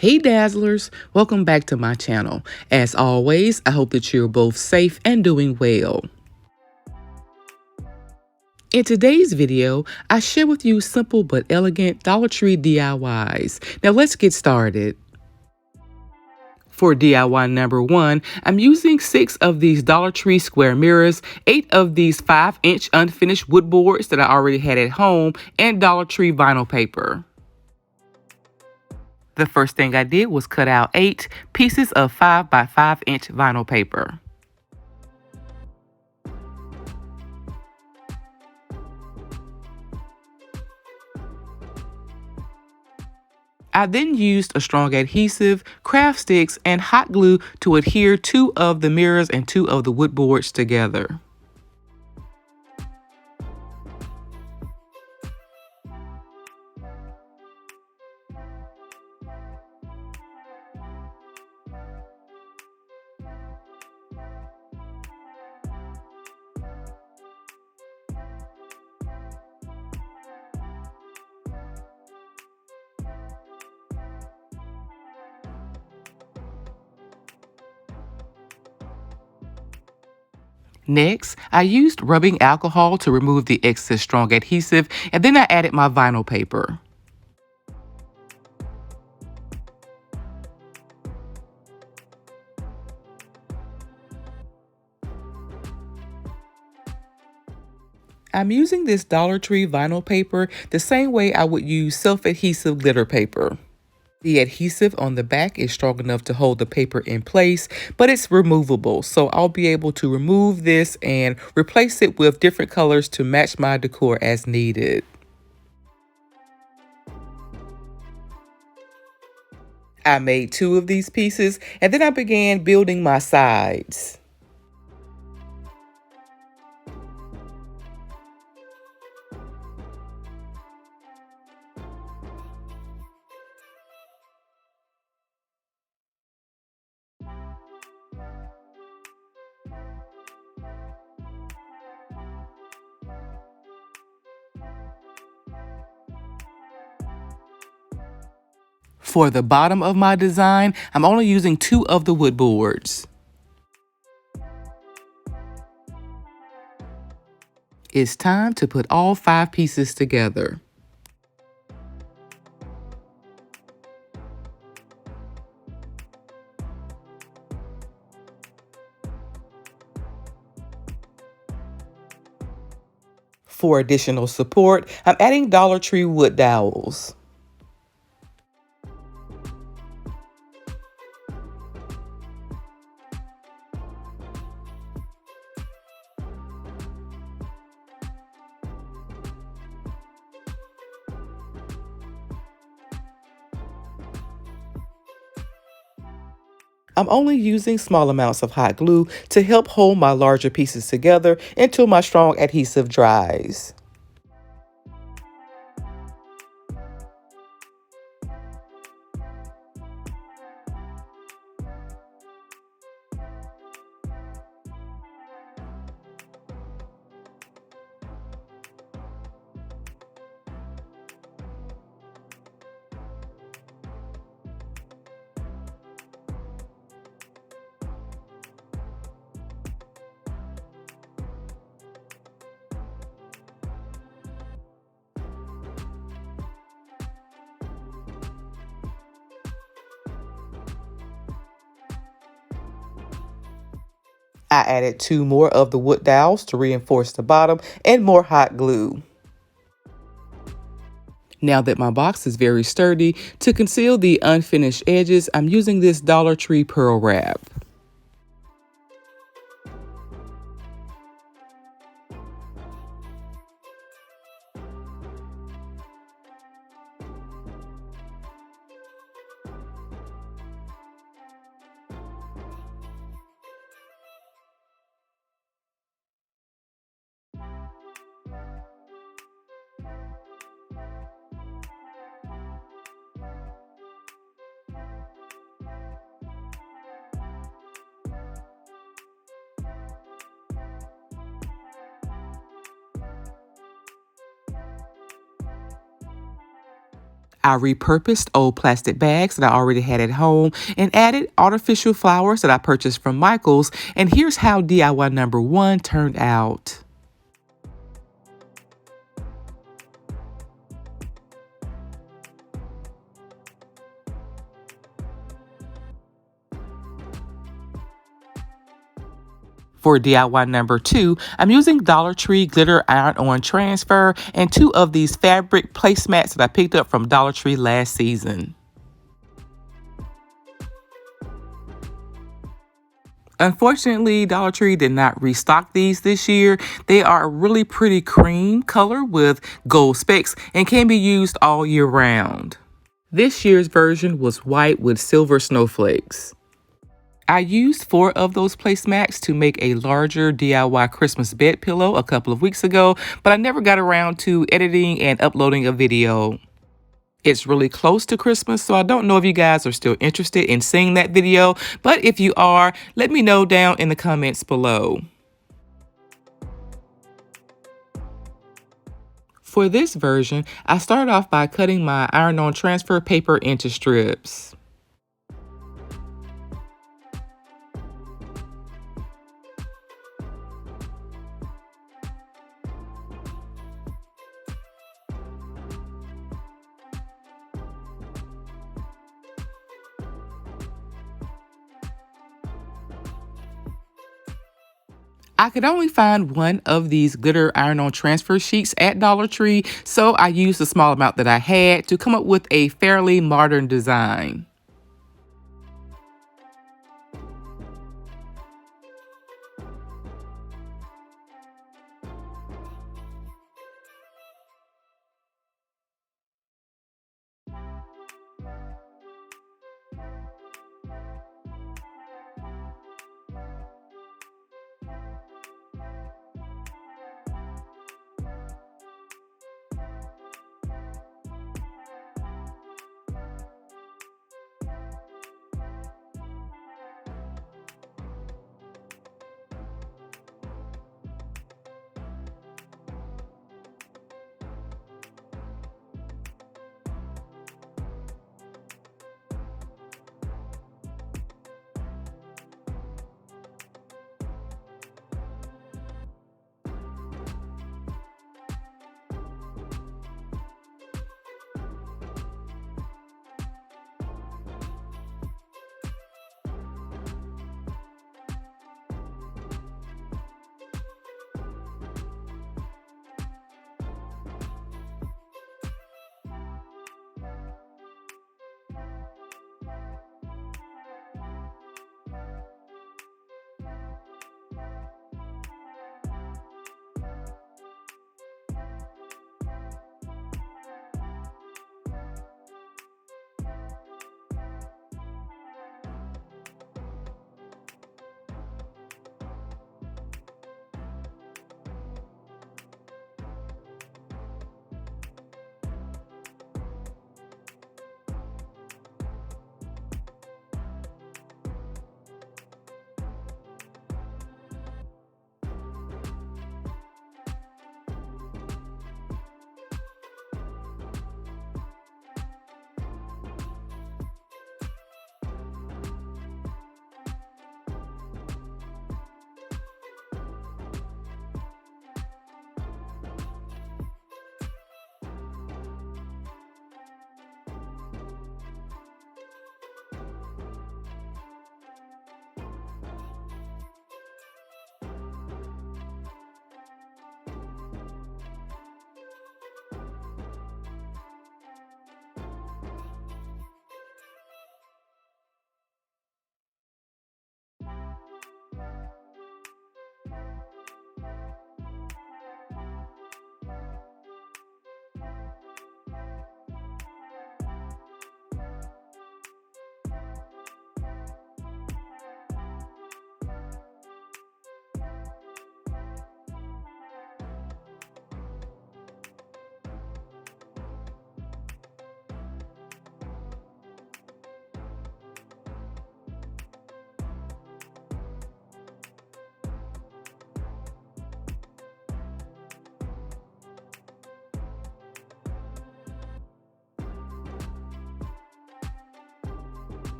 Hey Dazzlers, welcome back to my channel. As always, I hope that you're both safe and doing well. In today's video, I share with you simple but elegant Dollar Tree DIYs. Now let's get started. For DIY number 1, I'm using 6 of these Dollar Tree square mirrors, 8 of these 5-inch unfinished wood boards that I already had at home, and Dollar Tree vinyl paper. The first thing I did was cut out 8 pieces of 5 by 5-inch vinyl paper. I then used a strong adhesive, craft sticks, and hot glue to adhere 2 of the mirrors and 2 of the wood boards together. Next, I used rubbing alcohol to remove the excess strong adhesive, and then I added my vinyl paper. I'm using this Dollar Tree vinyl paper the same way I would use self-adhesive glitter paper. The adhesive on the back is strong enough to hold the paper in place, but it's removable, so I'll be able to remove this and replace it with different colors to match my decor as needed. I made 2 of these pieces, and then I began building my sides. For the bottom of my design, I'm only using 2 of the wood boards. It's time to put all 5 pieces together. For additional support, I'm adding Dollar Tree wood dowels. I'm only using small amounts of hot glue to help hold my larger pieces together until my strong adhesive dries. I added 2 more of the wood dowels to reinforce the bottom and more hot glue. Now that my box is very sturdy, to conceal the unfinished edges, I'm using this Dollar Tree pearl wrap. I repurposed old plastic bags that I already had at home and added artificial flowers that I purchased from Michael's. And here's how DIY number 1 turned out. For DIY number 2, I'm using Dollar Tree glitter iron-on transfer and 2 of these fabric placemats that I picked up from Dollar Tree last season. Unfortunately, Dollar Tree did not restock these this year. They are a really pretty cream color with gold specks and can be used all year round. This year's version was white with silver snowflakes. I used 4 of those placemats to make a larger DIY Christmas bed pillow a couple of weeks ago, but I never got around to editing and uploading a video. It's really close to Christmas, so I don't know if you guys are still interested in seeing that video, but if you are, let me know down in the comments below. For this version, I started off by cutting my iron-on transfer paper into strips. I could only find one of these glitter iron-on transfer sheets at Dollar Tree, so I used the small amount that I had to come up with a fairly modern design.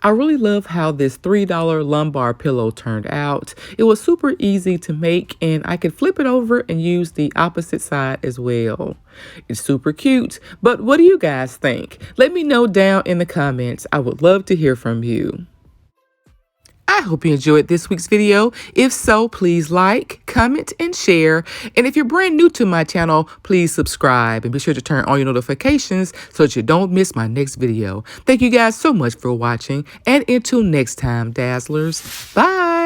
I really love how this $3 lumbar pillow turned out. It was super easy to make, and I could flip it over and use the opposite side as well. It's super cute, but what do you guys think? Let me know down in the comments. I would love to hear from you. I hope you enjoyed this week's video. If so, please like, comment, and share. And if you're brand new to my channel, please subscribe and be sure to turn on your notifications so that you don't miss my next video. Thank you guys so much for watching, and until next time, Dazzlers, bye.